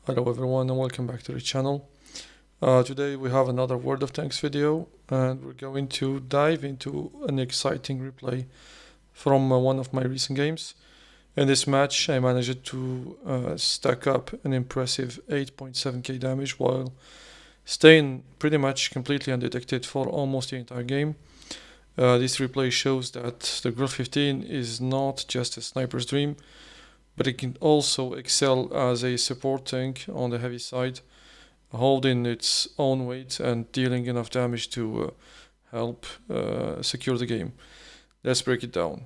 Hello everyone and welcome back to the channel. Today we have another World of Tanks video and we're going to dive into an exciting replay from one of my recent games. In this match I managed to stack up an impressive 8.7k damage while staying pretty much completely undetected for almost the entire game. This replay shows that the Grille 15 is not just a sniper's dream, but it can also excel as a support tank on the heavy side, holding its own weight and dealing enough damage to help secure the game. Let's break it down.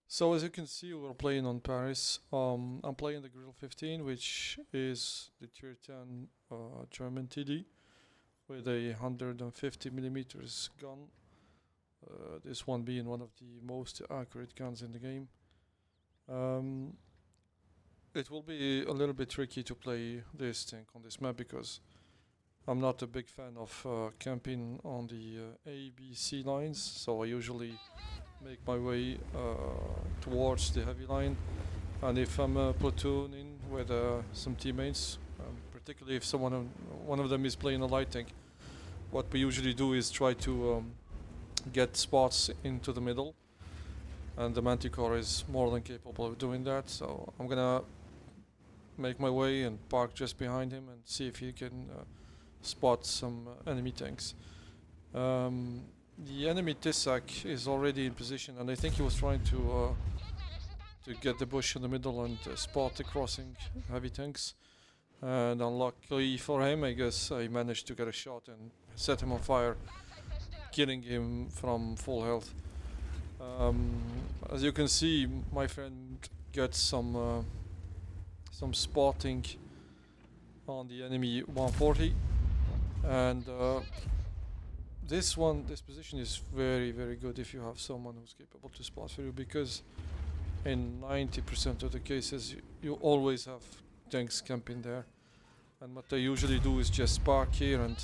So as you can see, we're playing on Paris. I'm playing the Grille 15, which is the tier 10 German TD with a 150 millimeters gun. This one being one of the most accurate guns in the game. It will be a little bit tricky to play this tank on this map because I'm not a big fan of camping on the A, B, C lines, so I usually make my way towards the heavy line, and if I'm platooning with some teammates, particularly if one of them is playing a light tank, what we usually do is try to get spots into the middle, and the Manticore is more than capable of doing that, so I'm gonna make my way and park just behind him and see if he can spot some enemy tanks. The enemy Tissac is already in position, and I think he was trying to get the bush in the middle and spot the crossing heavy tanks. And unluckily for him, I guess I managed to get a shot and set him on fire, killing him from full health. As you can see, my friend gets some spotting on the enemy 140, and this position is very good if you have someone who's capable to spot for you, because in 90% of the cases you always have tanks camping there, and what I usually do is just park here and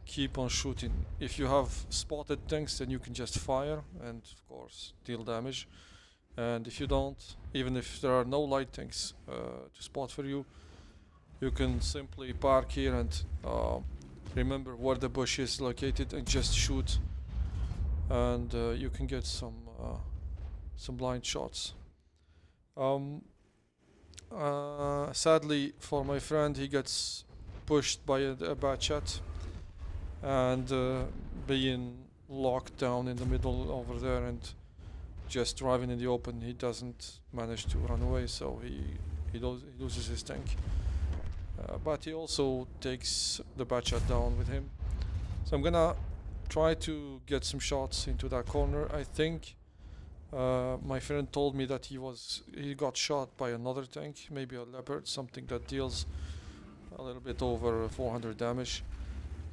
keep on shooting. If you have spotted tanks, then you can just fire and of course deal damage, and if you don't, even if there are no light tanks to spot for you, you can simply park here and remember where the bush is located and just shoot, and you can get some blind shots. Sadly for my friend, he gets pushed by a batchat, and being locked down in the middle over there and just driving in the open, he doesn't manage to run away, so he loses his tank. But he also takes the batchat down with him. So I'm gonna try to get some shots into that corner. I think my friend told me that he got shot by another tank, maybe a Leopard, something that deals a little bit over 400 damage,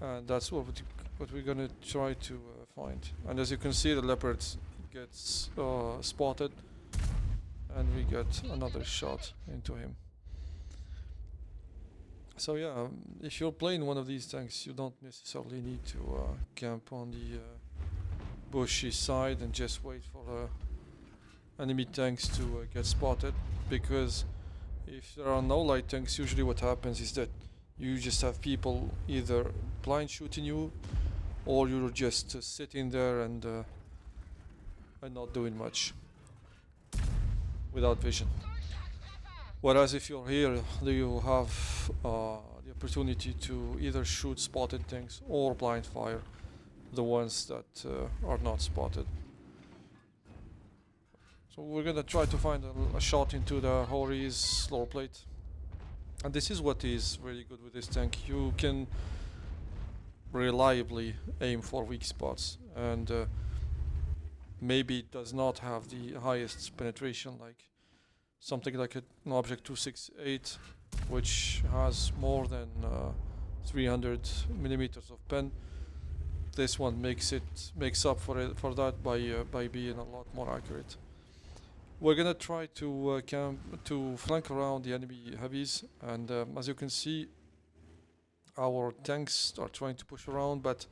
and that's what we're gonna try to find. And as you can see, the Leopard gets spotted, and we get another shot into him. So yeah, if you're playing one of these tanks, you don't necessarily need to camp on the bushy side and just wait for enemy tanks to get spotted, because if there are no light tanks, usually what happens is that you just have people either blind shooting you, or you're just sitting there and not doing much without vision. Whereas if you're here, you have the opportunity to either shoot spotted tanks or blind fire the ones that are not spotted. So we're gonna try to find a shot into the Hori's lower plate. And this is what is really good with this tank. You can reliably aim for weak spots, and maybe it does not have the highest penetration like something like an Object 268, which has more than 300 millimeters of pen, this one makes up for that by being a lot more accurate. We're gonna try to flank around the enemy heavies, and as you can see, our tanks are trying to push around, but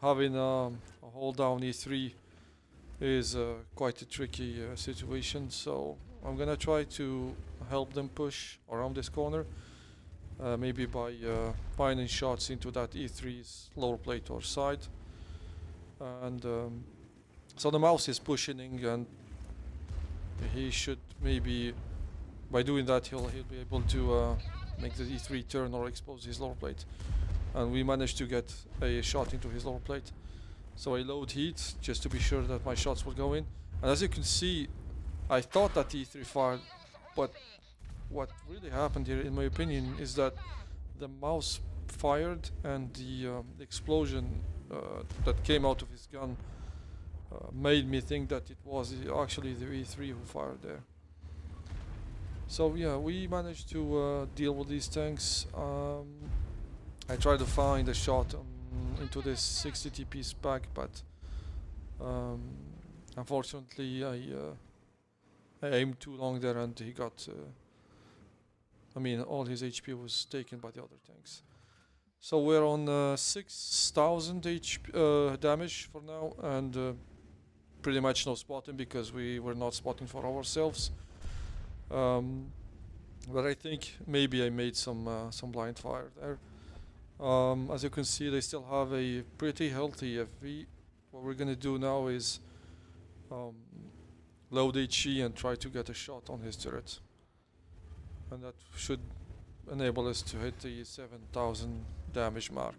having a hold down E3 is quite a tricky situation. So I'm gonna try to help them push around this corner, maybe by finding shots into that E3's lower plate or side. And so the mouse is pushing, and he should maybe, by doing that, he'll be able to make the E3 turn or expose his lower plate. And we managed to get a shot into his lower plate. So I load heat just to be sure that my shots will go in. And as you can see, I thought that E3 fired, but what really happened here, in my opinion, is that the mouse fired, and the explosion that came out of his gun made me think that it was actually the E3 who fired there. So yeah, we managed to deal with these tanks. I tried to find a shot into this 60 TP spec, but unfortunately I aimed too long there, and he got all his HP was taken by the other tanks. So we're on 6,000 damage for now, and pretty much no spotting because we were not spotting for ourselves. But I think maybe I made some blind fire there. As you can see, they still have a pretty healthy FV. What we're gonna do now is load HE and try to get a shot on his turret, and that should enable us to hit the 7,000 damage mark.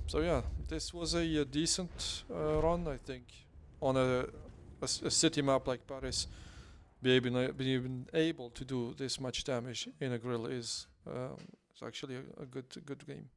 So yeah, this was a decent run, I think. On a city map like Paris, being able to do this much damage in a Grille is actually a good game.